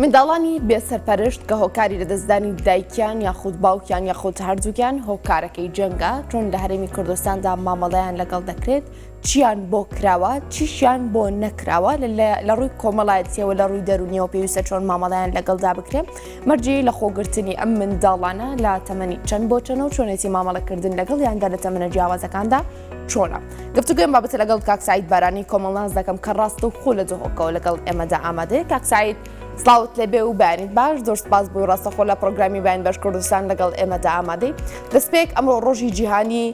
منداڵانی بێسەرپەرشت کە هۆکاری لەدەستدانی دایکیان یاخود باوکیان یاخود هەردووکیان هۆکارەکەی جەنگە چۆن لە هەرێمی کوردستاندا مامەڵەیان لەگەڵ دەکرێت چیان بۆ کراوە چیشیان بۆ نەکراوە لە ڕووی کۆمەڵایەتیەوە لە ڕووی دەرونیەوە پێویستە چۆن مامەڵەیان لەگەڵدا بکرێت مەرجی لە خۆگرتنی ئەم منداڵانە لە تەمەنی چەند بۆ چەند و چۆنێتی مامەڵەکردن لەگەڵ یاندا لە تەمەنە جیاوازەکاندا چۆنە گفتوگوێم بابەتە لەگەڵ کاک سعید بارانی کۆمەڵناز دەکەم کە ڕاست و خۆ لە جۆهۆکەوە لەگەڵ ئێمەدا ئامادەیە کاک سعید سڵاوت لەبێ و بەیانیت باش زۆر سپاس بۆی ڕاستەخۆ لە پرۆگرامی بەیان بەش کوردستان لەگەڵ ئێمەدا ئامادەی دەستپێک ئەمڕۆ ڕۆژی جیهانی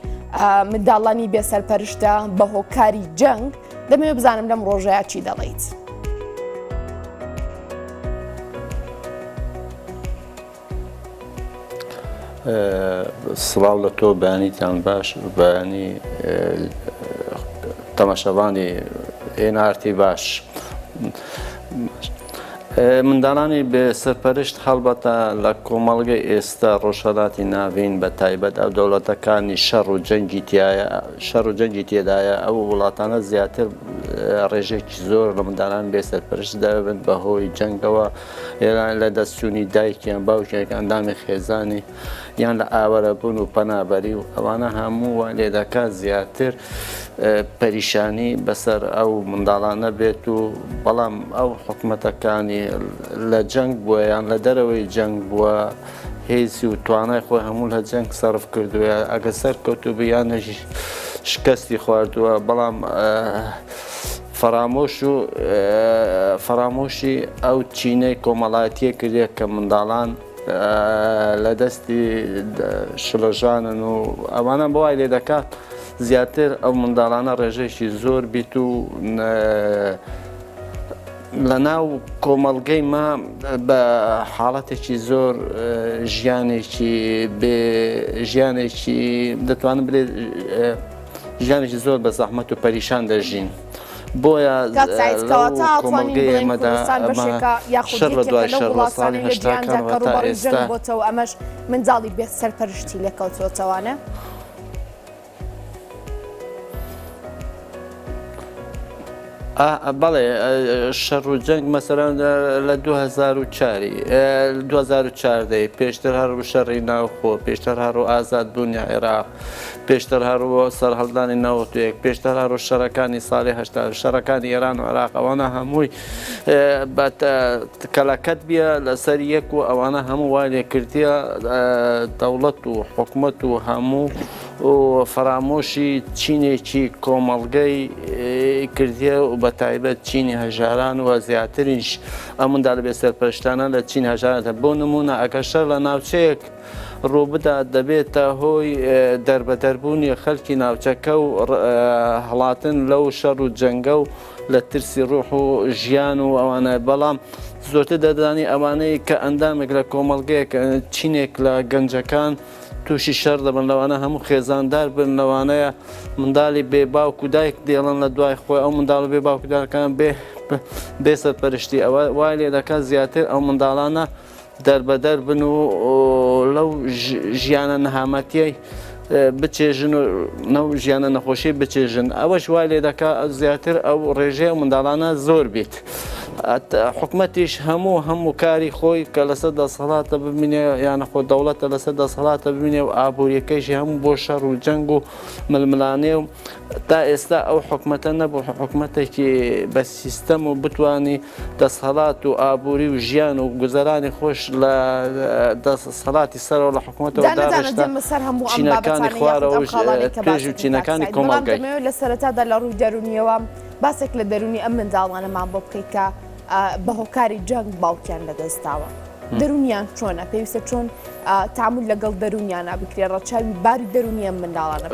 منداڵانی بێسەرپەرشتە بە هۆکاری جەنگ دەمەوێت بزانم لەم ڕۆژەیە چی دەڵێیت. سڵاو لە تۆ بەیانیتان باش بەیانی تەماشەوانی ئێنارتی باش. منداڵانی بێسەرپەرشت هەڵبەتە لە کۆمەڵگەی ئێستا ڕۆژهەڵاتی ناوین بە تایبەت ئەو دەوڵەتەکانی شەڕ و جەنگی تێدایە ئەو وڵاتانە زیاتر ڕێژێکی زۆر لە منداڵان بێسەرپەرشت دەبن بەهۆی جەنگەوە ئێران لە دەستچوونی دایکیان باوکیان ئەندامی خێزانی یان لە ئاوەرەبوون و پەنابەری و ئەوانە هەموو لێ دەکات زیاتر پەریشانی بەسەر ئەو منداڵانە بێت و بەڵام ئەو حکومەتەکانی لە جەنگ بووە یان لە دەرەوەی جەنگ بووە هێزی و توانای خۆی هەموو لە جەنگ سەرف کردووە ئەگە سەر کەوتوبە یانەژی شکستی خواردووە بەڵام فەرامۆشی ئەو چینەی کۆمەڵایەتیە کردێت کە منداڵان لە دەستی شڵەژانن و ئەوانە بۆوای لێ دەکات زیاتر ئەو منداڵانە ڕێژەیەکی زۆر بیت و لە ناو کۆمەڵگەی ما بە حاڵەتێکی زۆر ژیانێکی دەتوانم بڵێ ژیانێکی زۆر بە زەحمەت و پەریشان دەژین. بۆیە کۆمەڵگەی ئێمەدا شەڕ لە دوای شەڕ لە ساڵی هەشتاکانەوە تا ئێستا بۆتەوە ئەمەش منداڵی بێسەرپەرشتی لێکەوتوەوەوانە. بەڵێ شەڕ و جەنگ مەسەرەن لە 2004 پێشتر هەروو شەڕی ناوخۆ پێشتر هەروو ئازادبوونی عێراق پێشتر هەروە سەرهەڵدانی نەوەتوەیەک پێشتر هەروو شەڕەکانی ساڵی هەشتا شەڕەکانی ئێران و عێراق ئەوانە هەمووی کەلەکەت بیە لەسەر یەک و ئەوانە هەموو وای لێکردیە دەوڵەت و حکومەت و هەموو و فەرامۆشی چینێکی کۆمەڵگەی کردیە و بە تایبەت چینی هەژاران و زیاتریش ئەم منداڵ بێسەرپەرشتانە لە چین هەژارەتە بۆ نمونە ئەگەر شەڕ لە ناوچەیەک ڕووبدا دەبێتە هۆی دەربەدەربوونی خەڵکی ناوچەکە و هەڵاتن لەو شەڕ و جەنگە و لە ترسی ڕوح و ژیان و ئەوانە بەڵام زۆرتر دەدانی ئەوانەی کە ئەندامێک لە کۆمەڵگەیەک چینێک لە گەنجەکان تووشی شەڕ دەبن لەوانە هەموو خێزاندار بن لەوانەیە منداڵی بێ باوک و دایک دێڵن لە دوای خۆی ئەو منداڵ بێ باوک و دایکەکان بێسەرپەرشتی ئەوە وای لێ دەکات زیاتر ئەو منداڵانە دەربەدەر بن و لەو ژیانە نەهامەتیەی بچێژن و نەو ژیانە نەخۆشی بچێژن ئەوەش وای لێ دەکات زیاتر ئەو ڕێژەیە منداڵانە زۆر بیت. حکومەتیش هەموو کاری خۆی کە لەسەر دەسەڵاتە ببینێ یانە خۆ دەوڵەتە لەسەر دەسەڵاتە ببینێ و ئابوووریەکەیشی هەموو بۆ شەڕ و جەنگ و ململانێ و تا ئێستا ئەو حکومەتە نەبوو حکومەتێکی بە سیستەم و بتوانی دەسەڵات و ئابووری و ژیان و گوزەرانی خۆش لە دەسەڵاتی سەرەوە لە حکومەتەوە داڕشتا چینەکانی خوارەوە و پێش و چینەکانی کۆمەڵگەی لە سەرەتادا لە ڕووی دەرونیەوە باسێک لە دەرونی ئەم منداڵانەمان بۆ بکەیت کە بە هۆکاری جەنگ باوکیان لەدەستاوە دەرونیان چۆنە پێویستە چۆن تامول لەگەڵ دەرونیانە بکرێ ڕەچاوی باری دەرونی ئەم منداڵانە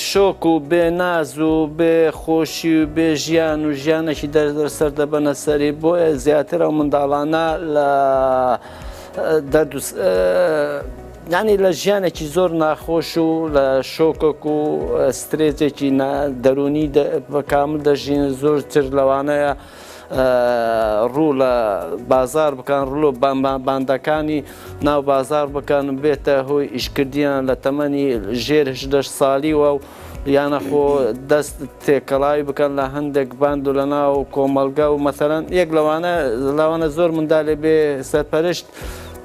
شۆک و بێناز و بێخۆشی و بێ ژیان و ژیانێکی دەرسەر دەبەنە سەری بۆیە زیاتر ئەو منداڵانە لە یعنی لە ژیانێکی زۆر ناخۆش و لە شۆکێک و سترێجێکی دەرونی بەکامل دەژین زۆرتر لەوانەیە ڕوو لە بازار بکەن ڕوو باندەکانی ناو بازار بکەن بێتە هۆی ئیشکردیان لە تەمەنی ژێر 18 ساڵیوە و یانەخۆ دەست تێکەڵاوی بکەن لە هەندێک باند و لە ناو کۆمەلگا و مەسەرەن یەک لەوانە زۆر منداڵێ بێ سەرپەرشت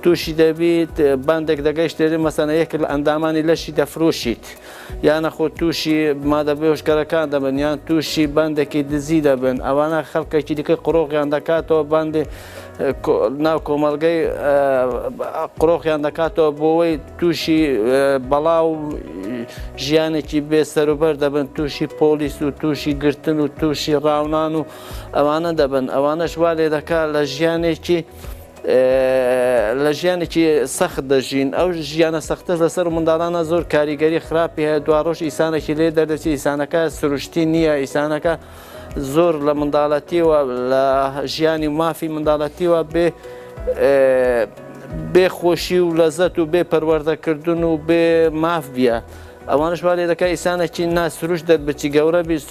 تووشی دەبیت باندێک دەگەیشتێری مەسەنە یەک لە ئەندامانی لەشی دەفرۆشیت یانەخۆ تووشی مادەبێ هۆشکەرەکان دەبن یان تووشی باندێکی دزی دەبن ئەوانە خەڵکێکی دیکە قڕۆغیان دەکاتەوە باندێ ناو کۆمەلگەی قڕۆخیان دەکاتەوە بۆەوەی تووشی بەڵاو ژیانێکی بێ سەروبەر دەبن تووشی پۆلیس و تووشی گرتن و تووشی ڕاونان و ئەوانە دەبن ئەوانەش وا لێ دەکات لە ژیانێکی سەخت دەژین ئەو ژیانە سەختە لەسەر منداڵانە زۆر کاریگەری خراپی هەیە دواڕۆژ ئیسانێکی لێ دەردەچی ئیسانەکە سروشتی نییە ئیسانەکە زۆر لە منداڵەتیوە لە ژیانی مافی منداڵەتیوە بێ خۆشی و لەزەت و بێ پەروەردەکردن و بێ ماف بیە ئەوانش وا لێ دەکات ئیسانێکی ناسروش دەربچی گەورە بێت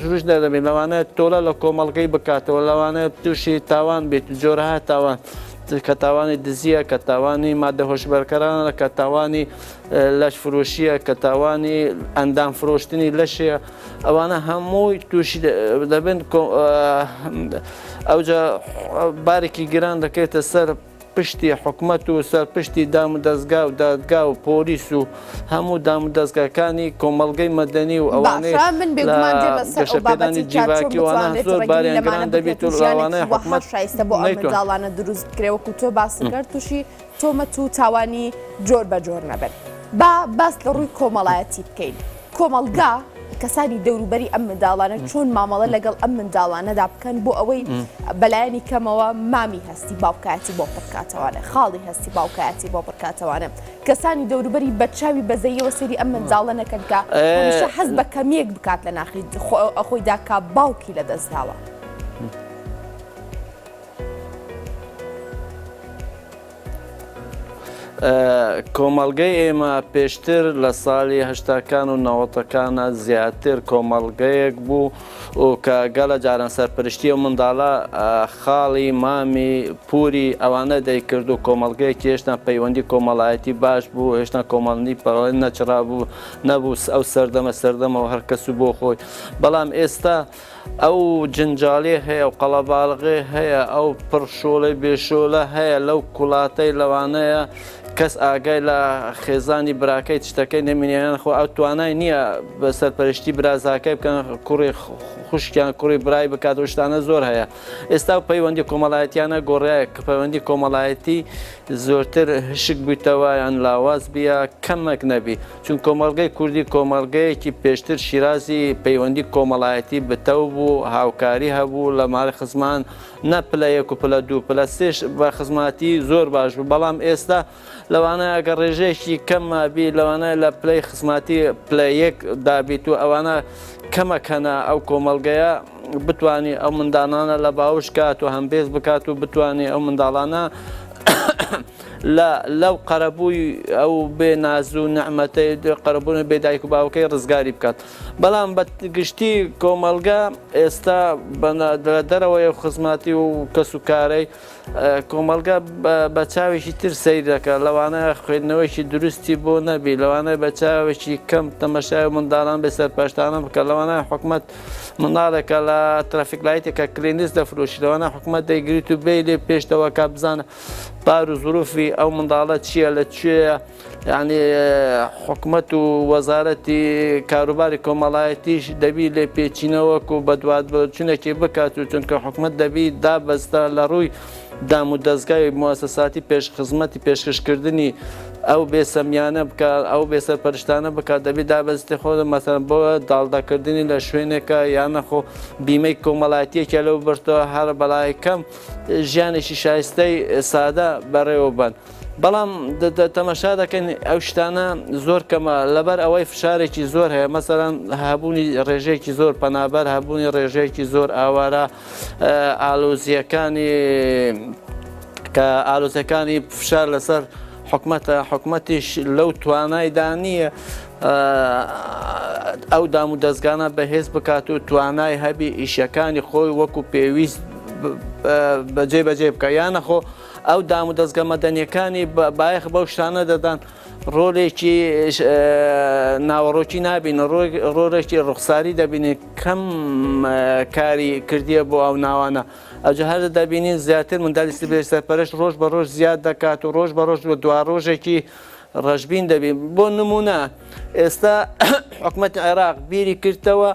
سروش دەدەبێت لەوانە تۆلە لە کۆمەڵگەی بکاتەوە لەوانە تووشی تاوان بێت جۆرەها تاوان کە تاوانی دزیە کە تاوانی مادە هۆشبەرکەرانە کە تاوانی لەش فرۆشیە کە تاوانی ئەندام فرۆشتنی لەشەیە ئەوانە هەمووی تووشی دەبن ئەوجا بارێکی گران دەکەێتە سەر پشتی حکومەت و سەر پشتی دام و دەستگا و دادگا و پۆلیس و هەموو دام و دەستگاکانی کۆمەڵگەی مەدەنی و ئەوانەیە گەشەپێدانی جیواکی وانە زۆر باریان گران دەبێت و ئەوانەیە حکومەت شایستە بۆ ئەو منداڵانە دروست کرێوەکو تۆ باسی کرد تووشی تۆمەت و تاوانی جۆر بە جۆر نەبن باس لە ڕووی کۆمەڵایەتی بکەین کۆمەلگا کەسانی دەوروبەری ئەم منداڵانە چۆن مامەڵە لەگەڵ ئەم منداڵانەدا بکەن بۆ ئەوەی بەلایەنی کەمەوە مامی هەستی باوکایەتی بۆ پڕکاتەوانە خاڵی هەستی باوکایەتی بۆ پڕکاتەوانە کەسانی دەوروبەری بەرچاوی بەزەیەوە سەری ئەم منداڵە نەکەنکە هەمیشە حەز بە کەمیەک بکات لە ناخی ئەخۆی داکا باوکی لە دەستداوە کۆمەڵگەی ئێمە پێشتر لە ساڵی هەشتاکان و نەوەتەکانە زیاتر کۆمەڵگەیەک بوو و کە گەلە جاران سەرپەرشتی و منداڵە خاڵی مامی پوری ئەوانە دەیکرد و کۆمەڵگەیەکی هێشتا پەیوەندی کۆمەڵایەتی باش بوو هێشتا کۆمەڵنی پەڕۆی نەچرا بوو نەبوو ئەو سەردەمەوە هەرکەس بۆ خۆی بەڵام ئێستا ئەو جنجاڵی هەیە و قەڵەباڵغێ هەیە ئەو پڕشۆڵەی بێشۆلە هەیە لەو کوڵاتەی لەوانەیە کەس ئاگای لە خێزانی براکەی تشتەکەی نەمینیان خۆ ئەو توانای نییە بە سەرپەرشتی برازاکەی بکەن کوڕی خوشکیان کوڕی برای بکات و شتانە زۆر هەیە ئێستا پەیوەندی کۆمەڵایەتیانە گۆڕایە کە پەیوەندی کۆمەڵایەتی زۆرتر هشک بوویتەوە یان لاواز بیە کەمێک نەبی چون کۆمەڵگەی کوردی کۆمەڵگەیەکی پێشتر شیرازی پەیوەندی کۆمەڵایەتی بتەو بوو هاوکاری هەبوو لە ماڵی خزمان نە پلە یەک و پلە دوو پلە سێش بە خزماتی زۆر باش بوو بەڵام ئێستا لەوانە ئەگەر ڕێژەیەکی کەممابی لەوانەیە لە پلەی خزماتی پلە یەک دابیت و ئەوانە کەمەکەنە ئەو کۆمەڵگەیە بتوانانی ئەو منداڵانە لە باوش کات و هەمبێز بکات و بتوانانی ئەو منداڵانە لەو قەرەبووی ئەو بێ ناز و نەعمەتەی قەرەبوون بێ دایک و باوکەی ڕزگاری بکات بەڵام بە گشتی کۆمەلگا ئێستا لە دەرەوەی خزماتی و کەس و کارەی کۆمەلگا بە چاوێکی تر سەیر دەکات لەوانەیە خوێندنەوەیکی دروستی بۆ نەبی لەوانەیە بە چاوێکی کەم تەمەشای منداڵان بێ سەرپەرشتانە بکە لەوانەیە حکومەت منداڵێکە لە ترافیکلایتێکە کلێنیس دەفرۆشی لەوانە حکومەت دەیگریت و بێ لێ پێشتەوە کا بزانە بار و زروفی ئەو منداڵە چییە لەکوێیە یعنی حکومەت و وەزارەتی کاروباری کۆمەڵایەتیش دەبی لێ پێچینەوەک و بەدوات بچونێکی بکات و چونکە حکومەت دەبی دابەستە لە ڕووی دام و دەستگای موسەساتی پێشخزمەتی پێشکەشکردنی ئەو بێسەمیانە بکات ئەو بێسەرپەرشتانە بکات دەبی دابەستی خۆ مەسەن بۆ داڵداکردنی لە شوێنێکە یانەخۆ بیمەی کۆمەڵایەتیەکە لەو بەرتەوە هەر بەلای کەم ژیانێکی شایستەی سادە بەڕێوە بن. بەڵام تەمەشا دەکەن ئەو شتانە زۆر کەمە لەبەر ئەوەی فشارێکی زۆر هەیە مەسەرەن هەبوونی ڕێژەیەکی زۆر پەنابەر هەبوونی ڕێژەیەکی زۆر ئاوارە ئالۆزیەکانی کە ئالۆزیەکانی فشار لەسەر حکومەتیش لەو توانایدا نییە ئەو دام و دەستگانە بەهێز بکات و توانای هەبی ئیشەکانی خۆی وەکو پێویست بەجێ بکە یانەخۆ ئەو دام و دەستگە مەدەنیەکانی بایەخ بەو شتانە دەدان ڕۆڵێکی ناوەڕۆکی نابین ڕۆڵێکی ڕوخساری دەبینێت کەم کاری کردیە بۆ ئەو ناوانە ئەوجە هەر دەبینین زیاتر منداڵی سیڤیل سەرپەرشت ڕۆژ بە ڕۆژ زیاد دەکات و ڕۆژ بە ڕۆژ بە دوا ڕۆژێکی ڕەشبین دەبین بۆ نمونە ئێستا حکومەتی عێراق بیری کردەوە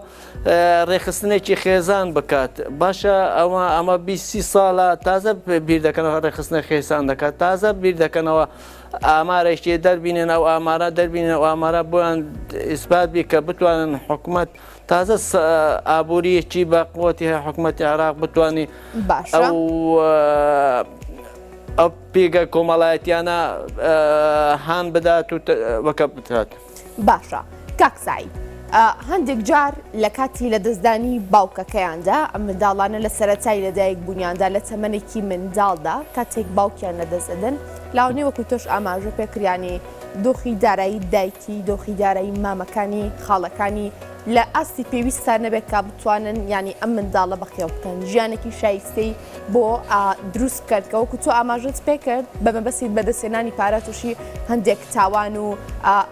ڕێخستنێکی خێزان بکات باشە ئەمە 20 ساڵە تازە بیر دەکەنەوە ڕێخستنە خێزان دەکات تازە بیر دەکەنەوە ئامارێکی دەربینێن ئەو ئامارە دەربینێن ئەو ئامارە بۆیان ئیسبات بی کە بتوانن حکومەت تازە ئابوووریەکی باقوەتی هەیە حکومەتی عێراق بتوانانی ئەو پێگە کۆمەڵایەتیانە هان بدات و وەکە بکات. باشە کاکسایی هەندێک جار لە کاتی لە دەستدانی باوکەکەیاندا ئەم منداڵانە لە سەرەتای لەدایک بوونیاندا لە تەمەنێکی منداڵدا کاتێک باوکیان لەدەستدەن لاوانەی وەکو تۆش ئاماژە پێکریانی دۆخی دارایی دایکی دۆخی دارایی مامەکانی خاڵەکانی لە ئاستی پێویستان نەبێت کا بتوانن ینی ئەم منداڵە بەخێو بکەن ژیانێکی شایستەی بۆ دروست بکەن کە وەکو تۆ ئاماژت پێکرد بە مەبەستیت بەدەستێنانی پارە تووشی هەندێک تاوان و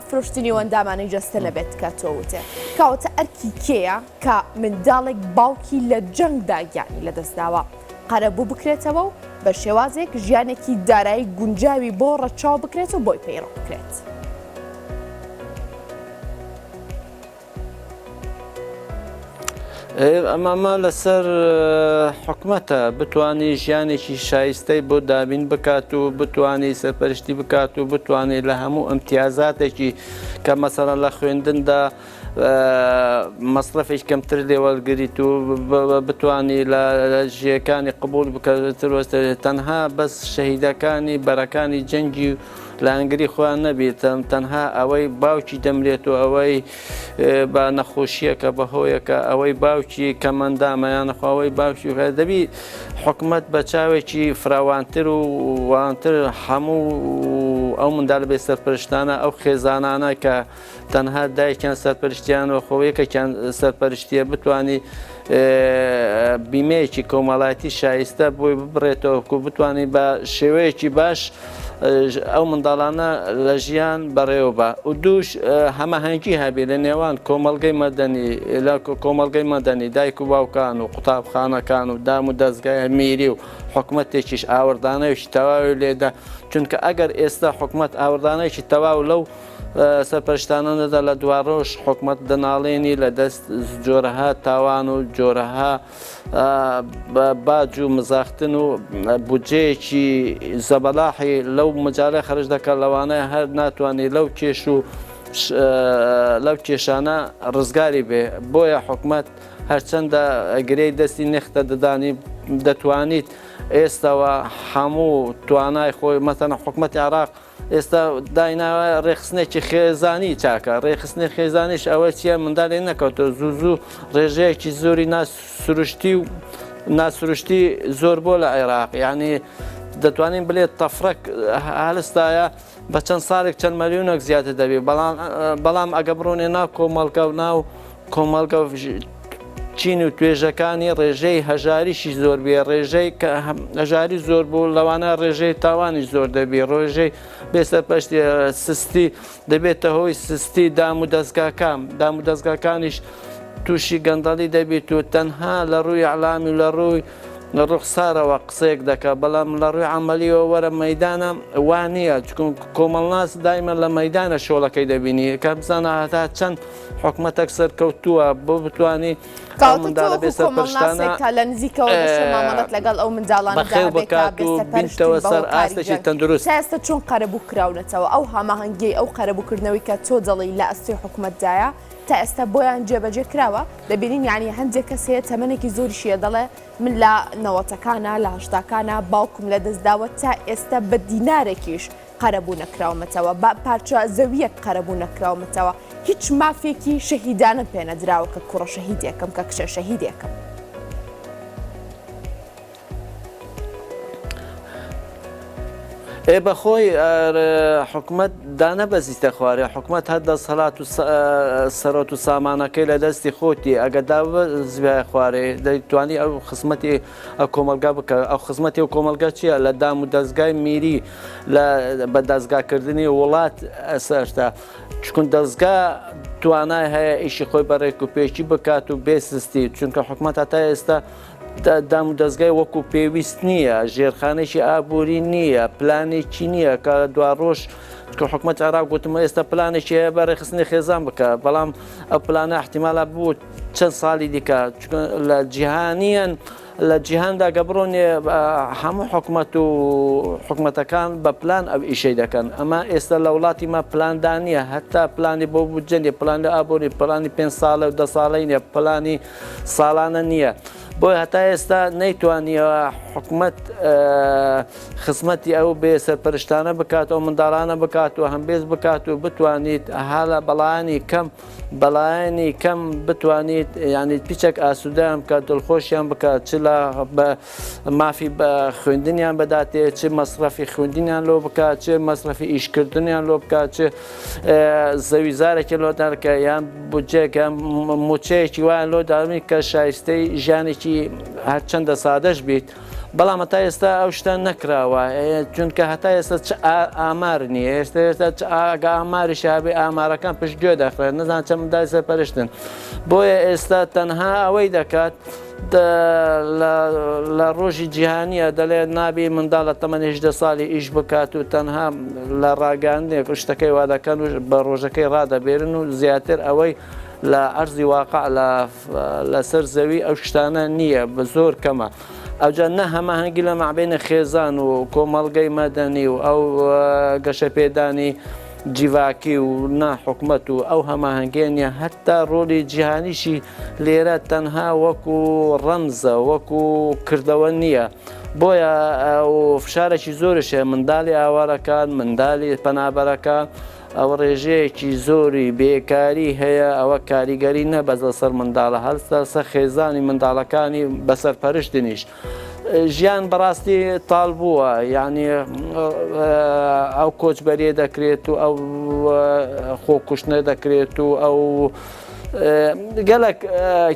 فرۆشتنی وەندامانەی جەستە نەبێت کاتۆوتێ کاوەتە ئەرکی کێیە کە منداڵێک باوکی لە جەنگدا گیانی لەدەستداوە قەرەبوو بکرێتەوە و بە شێوازێک ژیانێکی دارایی گونجاوی بۆ ڕەچاو بکرێت و بۆی پەیڕۆ بکرێت. ئەمامە لەسەر حکومەتە بتوانانی ژیانێکی شایستەی بۆ دابین بکات و بتوانانی سەرپەرشتی بکات و بتوانێت لە هەموو ئەمتیازاتێکی کە مەسەڵەن لە خوێندندا مەصرفێک کەمتر لێوەرگریت و بتوانانی لە ژیەکانی قبول بکەوەستە تەنها بەس شەهیدەکانی بەرەکانی جەنگی و لە ئەنگری خۆیان نەبێت تەنها ئەوەی باوکی دەمرێت و ئەوەی بە نەخۆشیەکە بەهۆیەکە ئەوەی باوکی کەمەندامەیان نەخواوەی باوکی دەبی حکومت بە چاوێکی فراوانتر و وانتر هەموو ئەو منداڵ بێ سەرپەرشتانە ئەو خێزانانە کە تەنها دایکیان سەرپەرشتیان و خۆیەکەیان سەرپەرشتیە بتوانی بیمەیەکی کۆمەڵایەتی شایستە بۆی ببڕێتەوە و بتوانانی بە شێوەیەکی باش ئەو منداڵانە لە ژیان بەڕێوە بە و دووش هەمەهەنگی هەبێ لە نێوان کۆمەڵگەی مەدەنی لە کۆمەڵگەی مەدەنی دایک و باوکان و قوتابخانەکان و دام و دەستگای میری و حکومەتێکیش ئاوردانەوەشی تەواوی لێدا چونکە ئەگەر ئێستا حکومەت ئاوردانەیەکی تەواو لەو سەرپەرشتانەدا لە دوا ڕۆژ حکومەت دەناڵێنی لە دەست جۆرەها تاوان و جۆرەها باج و مزاختن و بودجەیەکی زەبەلاحی لەو مجارە خەرج دەکات لەوانەیە هەر ناتوانێت لەو کێش و لەو کێشانە ڕزگاری بێ بۆیە حکومەت هەرچەندە ئەگرەی دەستی نێختە دەدانی دەتوانیت ئێستاوە هەموو توانای خۆی مەتەنە حکومەتی عێراق ئێستا دایناوە ڕێخستنێکی خێزانی چاکە ڕێخستنی خێزانیش ئەوە چیە منداڵێ نەکەوتەوە زوو ڕێژەیەکی زۆری ناسروشتی و ناسروشتی زۆر بۆ لە عێراق یعنی دەتوانین بڵێت تەفرەک هەلستایە بە چەند ساڵێک چەند مەلیۆنێک زیاتر دەبێت بەڵام ئەگە بڕۆنێ ناو کۆمەڵگە و ناو کۆمەڵگە چین و توێژەکانی ڕێژەی هەژاریشی زۆر بێ ڕێژەی کە هەژاری زۆر بوو لەوانە ڕێژەی تاوانی زۆر دەبێ ڕۆژەی بێسەرپەشتی سستی دەبێتە هۆی سستی دام و دەستگاکانیش تووشی گەندەڵی دەبێت و تەنها لە ڕووی عەلامی و لە ڕووی ڕوخسارەوە قسەیەک دەکات بەڵام لە ڕووی عەمەلیەوە وەرە مەیدانە وانە چون کۆمەڵناس دایمە لە مەیدانە شۆڵەکەی دەبینی کە بزانە هەتا چەند حکومەتێک سەرکەوتووە بۆ بتوانانی لە نزیکەوە مامەڵەت لەگەڵ ئەو منداڵانە بکات و بینتەوە سەر ئاستێکی تەندروست ئێستا چۆن قەرەبوو کراونەتەوە ئەو هەماهەنگی ئەو قەرەبووکردنەوەی کە تۆ دەڵی لە ئەستی حکومەتدایە تا ئێستا بۆیان جێبەجێ کراوە دەبینین یعنی هەندێک کەسەیە تەمەنێکی زۆری شیە دەڵێ من لە نەوەتەکانە لە هەشتاکانە باوکم لە دەستداوە تا ئێستا بە دینارێکیش قەرەبوو نەکراومەتەوە بە پارچە زەویەک قەرەبوو نەکراومەتەوە هیچ مافێکی شەهیدانە پێنەدراوە کە کوڕە شەهیدێکم کە کچە شەهیدێکم. بەخۆی حکومت دانەبەزیستە خوارێ حکومت هەر دەسەڵات و سەرۆت و سامانەکەی لە دەستی خۆتی ئەگە دابزیای خوارێ دەیتوانی ئەو خزمەتی ئەو کۆمەلگا بکە ئەو خزمەتی و کۆمەلگا چییە لە دام و دەستگای میری بە دەستگاکردنی وڵات ئەسەرتا چکن دەستگا توانای هەیە ئیشی خۆی بەڕێک و پێچی بکات و بێسستی چونکە حکومت هەتا ئێستا دام و دەستگای وەکو پێویست نییە ژێرخانێکی ئابووری نییە پلانێکی نییە کە دوا ڕۆژ کە حکومت عێراق گوتمە ئێستا پلانێکی هەیە بەڕێخستنی خێزان بکە بەڵام ئەو پلانە احتیمالە بوو چەند ساڵی دیکە لە جیهانیان لە جیهاندا گەبڕۆنێ هەموو حکومت و حکومەتەکان بە پلان ئەو ئیشەی دەکەن ئەمە ئێستا لە وڵاتی مە پلاندانیە هەتا پلانی بۆ بجێنێ پلان لە ئابووری پلانی 5 ساڵە و 10 ساڵی نیە پلانی ساڵانە نییە بۆی هەتا ئێستا نەیتوانیەوە حکومت خزمەتی ئەو بێ سەرپەرشتانە بکات و منداڵانە بکات و هەمبێز بکات و بتوانیت هەڵە بەڵایانی کەم بتوانیت یعنی پیچێک ئاسوودەیان بکات دڵخۆشیان بکات چ لە مافی خوێندنیان بەداتێ چ مەصرفی خوێندنیان لۆ بکات چ مەصرفی ئیشکردنیان لۆ بکات چ زەویزارێکی لۆدارکە یان بودجێک موچەیەکی وایان لۆ دامی کە شایستەی ژیانێکی هەرچەندە سادەش بیت بەڵام هەتا ئێستا ئەو شتان نەکراوە چونکە هەتا ئێستا چ ئامار نییە ئێستا ئاگا ئاماری شابێ ئامارەکان پشتگوێ دەخرێت نەزان چەند مندای سەرپەرشتن بۆیە ئێستا تەنها ئەوەی دەکات لە ڕۆژی جیهانیە دەڵێت نابێ منداڵ لە تەمەنی 18 ساڵی ئیش بکات و تەنها لە ڕاگەاندنێک شتەکەی وا دەکەن و بە ڕۆژەکەی ڕادەبێرن و زیاتر ئەوەی لە ئەرزی واقع لەسەر زەوی ئەو شتانە نییە بە زۆر کەمە ئەوجا نە هەماهەنگی لە مابینە خێزان و کۆمەڵگەی مەدەنی و ئەو گەشەپێدانی جیواکی و ناحکومەت و ئەو هەماهەنگێنیە هەتا ڕۆلی جیهانیشی لێرە تەنها وەکو ڕەمزە وەکو کردەوە نییە بۆیە فشارێکی زۆرشە منداڵی ئاوارەکان منداڵی پەنابەرەکان ئەو ڕێژەیەکی زۆری بێکاری هەیە ئەوە کاریگەری نەبەزە سەر منداڵە هەلستا سە خێزانی منداڵەکانی بەسەر پەرشتنیش ژیان بەڕاستی تاڵ بووە یعنی ئەو کۆچبەریە دەکرێت و ئەو خۆکوشتنە دەکرێت و ئەو گەلک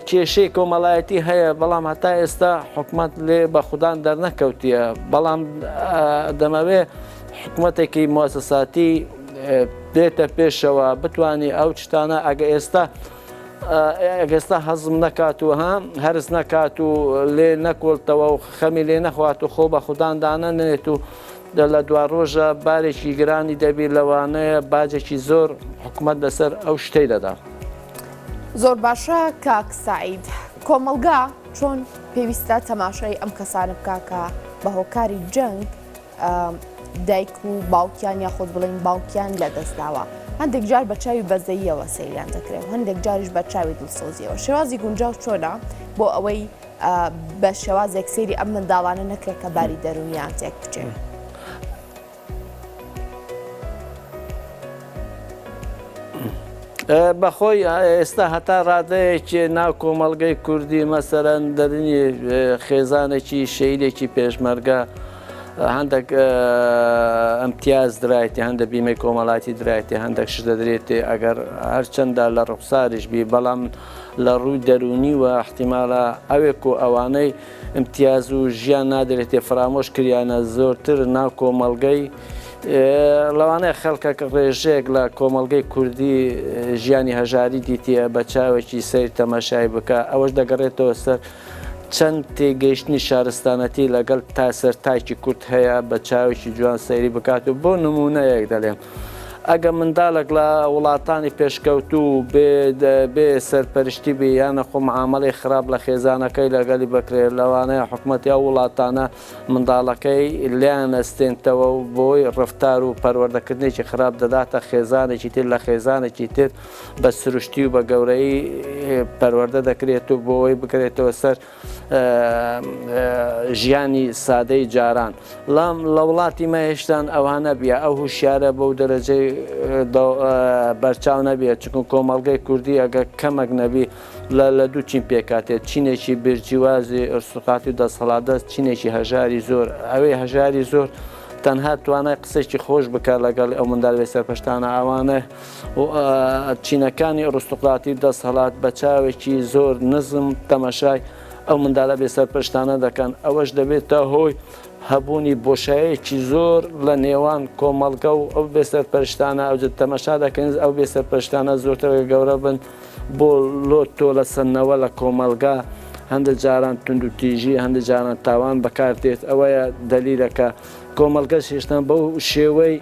کێشەی کۆمەڵایەتی هەیە بەڵام هەتا ئێستا حکومت لێ بە خوددان دەرنەکەوتیە بەڵام دەمەوێ حکومەتێکی مؤسساتی بێتە پێشەوە بتوانانی ئەو شتانە ئەگە ئێستا هەزم نەکات و هەرز نەکات و لێ نەکۆڵتەوە و خەمی لێ نەخوات و خۆ بە خودداندانە نێت و لە دوا ڕۆژە بارێکی گرانی دەبی لەوانەیە باجێکی زۆر حکومت لەسەر ئەو شتەی دەدا. زۆر باشە کاک سعید کۆمەلگا چۆن پێویستە تەماشای ئەم کەسانە بکاکە بە هۆکاری جەنگ دایک و باوکیان یاخۆت بڵین باوکیان لەدەستداوە هەندێک جار بە چاوی بەزەییەوە سەیریان دەکرێت هەندێک جاریش بە چاوی دڵسۆزیەوە شێوازی گونجاو چۆنە بۆ ئەوەی بە شێوازێک سەیری ئەم منداڵانە نەکرێت کە باری دەرونیان تێک بچێت. بەخۆی ئێستا هەتا ڕادەیەکی ناو کۆمەڵگەی کوردی مەسەرەن دەرنی خێزانێکی شەیدێکی پێشمەرگە هەندێک ئەمتیاز درایەتی هەندە بیمەی کۆمەڵاتی درایەتی هەندێک شت دەدرێتێ ئەگەر هەرچەندە لە ڕوخساریش بی بەڵام لە ڕووی دەرونی و احتیمالە ئەوێک و ئەوانەی ئەمتیاز و ژیان نادرێتێ فرامۆش کریانە زۆرتر ناو کۆمەڵگەی لەوانەیە خەڵکە ڕێژەیەک لە کۆمەڵگەی کوردی ژیانی هەژاری دیتیە بە چاوێکی سیر تەماشای بکە ئەوەش دەگەڕێتەوە سەر چەند تێگەیشتنی شارستانەتی لەگەڵ تاسەرتایکی کورد هەیە بە چاوێکی جوان سەیری بکات و بۆ نمونەیەک دەڵێم ئەگە منداڵێک لە وڵاتانی پێشکەوتوو بێ سەرپەرشتی بێ یانە خۆ معامەڵی خراپ لە خێزانەکەی لەگەلی بکرێت لەوانەیە حکومەتی ئەو وڵاتانە منداڵەکەی لیان ئەستێنتەوە و بۆی ڕفتار و پەروەردەکردنێکی خراپ دەداتە خێزانێکی تر لە خێزانێکی تر بە سروشتی و بە گەورەی پەروەردە دەکرێت و بۆی بکرێتەوە سەر ژیانی سادەی جاران لە وڵاتی مە هێشتان ئەوانە بیە ئەو هوشیارە بەو دەرەجەی بەرچاو نەبێت چون کۆمەڵگەی کوردی ئەگە کەمەک نەبی لە دوو چین پێکاتێت چینێکی برجیوازی ئەرسوقاتی و دەسەڵاتدەست چینێکی هەژاری زۆر ئەوەی هەژاری زۆر تەنها توانای قسێکی خۆش بکات لەگەڵ ئەو منداڵ سەرپەرشتانە ئەوانە چینەکانی ئەریستۆکراتی دەسەڵات بە چاوێکی زۆر نزم تەماشای ئەو منداڵە بێسەرپەرشتانە دەکەن ئەوەش دەبێتە هۆی هەبوونی بۆشایەکی زۆر لە نێوان کۆمەڵگە و ئەو بێسەرپەرشتانە ئەو تەماشا دەکەن ئەو بێسەرپەرشتانە زۆرتر گەورە بن بۆ لۆتۆ لە سەرنەوە لە کۆمەلگا هەندێک جاران تونند و تیژی هەندێک جاران تاوان بەکاردێت ئەوەیە دلیلەکە کۆمەلگەش هێشتا بەو شێوەی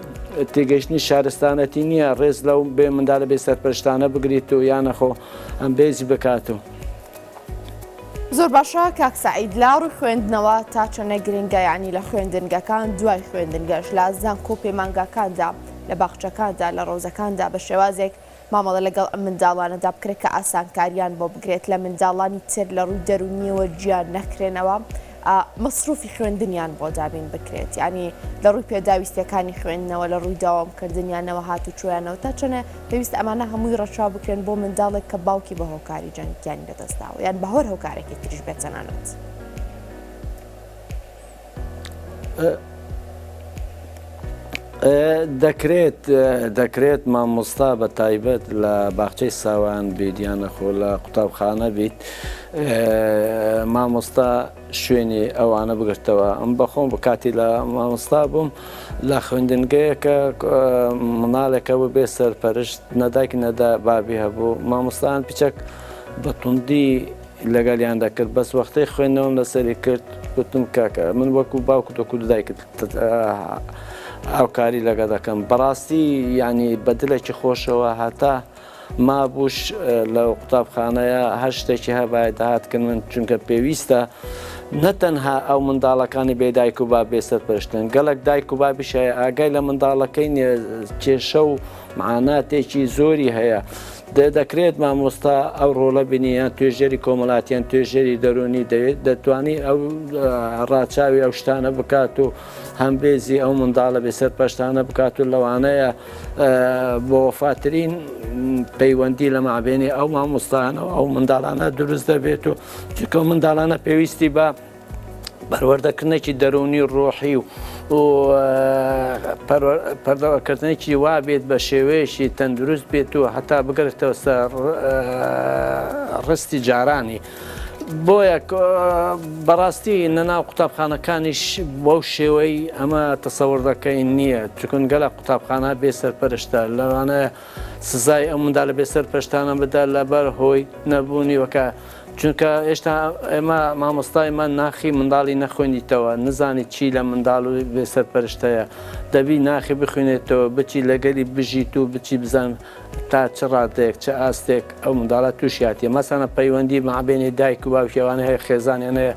تێگەشتنی شارستانەتی نییە ڕێز لەو بێ منداڵە بێسەرپەرشتانە بگریت و یانەخۆ ئەم بێزی بکاتەوە. زۆر باشە کاک سەعید لە ڕووی خوێندنەوە تا چەنە گرنگە یعنی لە خوێندنگەکان دوای خوێندنگەش لە زانکۆ پەیمانگاکاندا لە باخچەکاندا لە ڕۆژەکاندا بە شێوازێک مامەڵە لەگەڵ ئەم منداڵانەدا بکرێت کە ئاسانکاریان بۆ بگرێت لە منداڵانی تر لە ڕووی دەرونیەوە گیان نەکرێنەوە مەسروفی خوێندنیان بۆ دابین بکرێت ینی لە ڕووی پێداویستەکانی خوێندنەوە لە ڕووی داوامکردنیانەوە هاتوچۆیانەوە تا چەنە پێویست ئەمانە هەمووی ڕەچاو بکرێن بۆ منداڵێک کە باوکی بە هۆکاری جەنگیانی لەدەستاوە یان بەهۆر هۆکارێکی تریش بێت تەنانەت. دەکرێت مامۆستا بە تایبەت لە باخچەی ساوان بیت یانەخۆ لە قوتابخانە بیت مامۆستا شوێنی ئەوانە بگرتەوە ئەم بەخۆم بکاتی لە مامۆستا بووم لە خوێندنگەیەکە مناڵێکەوە بێ سەرپەرشت نەدایک نەدا بابی هەبوو مامۆستایان پیچەک بە توندی لەگەڵیان دەکرد بەس وەختەی خوێندنەوەم لەسەری کرد گوتم کاکە من وەکو باوکو دەکو دایکت ئاوکاری لەگە دەکەم بەڕاستی ینی بەدلێکی خۆشەوە هەتا مابووش لە قوتابخانەیە هەر شتێکی هەبای داهاتکرد من چونکە پێویستە نەتەنها ئەو منداڵەکانی بێدایک و با بێسەرپەرشتن گەلک دایک و بابیشایە ئاگای لە منداڵەکەی کێشە و معاناتێکی زۆری هەیە دەکرێت مامۆستا ئەو ڕۆڵە بینیان توێژێری کۆمەڵاتیان توێژێری دەرونی دەوێت دەتوانانی ئەو ڕاچاوی ئەو شتانە بکات و هەمبێزی ئەو منداڵە بێسەرپەرشتانە بکات و لەوانەیە بۆ وەفاترین پەیوەندی لە مابێنی ئەو مامۆستایانەوە ئەو منداڵانە دروست دەبێت و چونکە منداڵانە پێویستی بە پەروەردەکردنێکی دەرونی ڕۆحی و پەروەردەکردنێکی وا بێت بە شێوەیەکی تەندروست بێت و هەتا بگرێتەوە سەر ڕستی جارانی بۆیە بەڕاستی نەناو قوتابخانەکانیش بەو شێوەی ئەمە تەسەوڕ دەکەین نییە چکن گەلە قوتابخانە بێسەرپەرشتە لەوانەیە سزای ئەو منداڵە بێسەرپەرشتانە بدات لەبەر هۆی نەبوونیوەکە چونکە هێشتا ئێمە مامۆستایمان ناخی منداڵی نەخوێنیتەوە نزانی چی لە منداڵ و بێسەرپەرشتەیە دەبی ناخی بخوێنێتەوە بچی لەگەلی بژیت و بچی بزان تا چ ڕاتێک چه ئاستێک ئەو منداڵە تووشیاتیە مەسانە پەیوەندی مابێنی دایک و باوکێوانە هەیە خێزانیان هەیە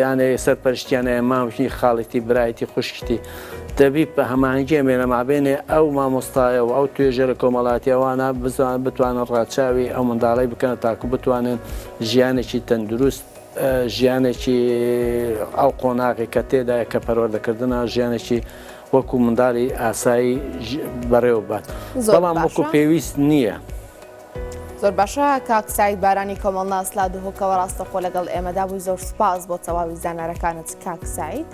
یانێ سەرپەرشتیانەیە ماوشی خاڵێتی برایەتی خوشکتی دەبی بە هەمانگی ئەمێ لە مابێنێ ئەو مامۆستایە و ئەو توێژە لە کۆمەڵاتیەوانە بتوانن ڕاچاوی ئەو منداڵی بکەنە تاکو بتوانن ژیانێکی تەندروست ژیانێکی ئەو قۆناغی کە تێدایە کە پەروەردەکردنە ژیانێکی وەکو منداڵی ئاسایی بەڕێوە بات بەڵام وەکو پێویست نییە. زۆر باشە کاک سەعید بارانی کۆمەڵ ناسلا دووهۆکەوە ڕاستەخۆ لەگەڵ ئێمەدا بووی زۆر سوپاس بۆ تەواوی زانارەکانت کاک سەعید.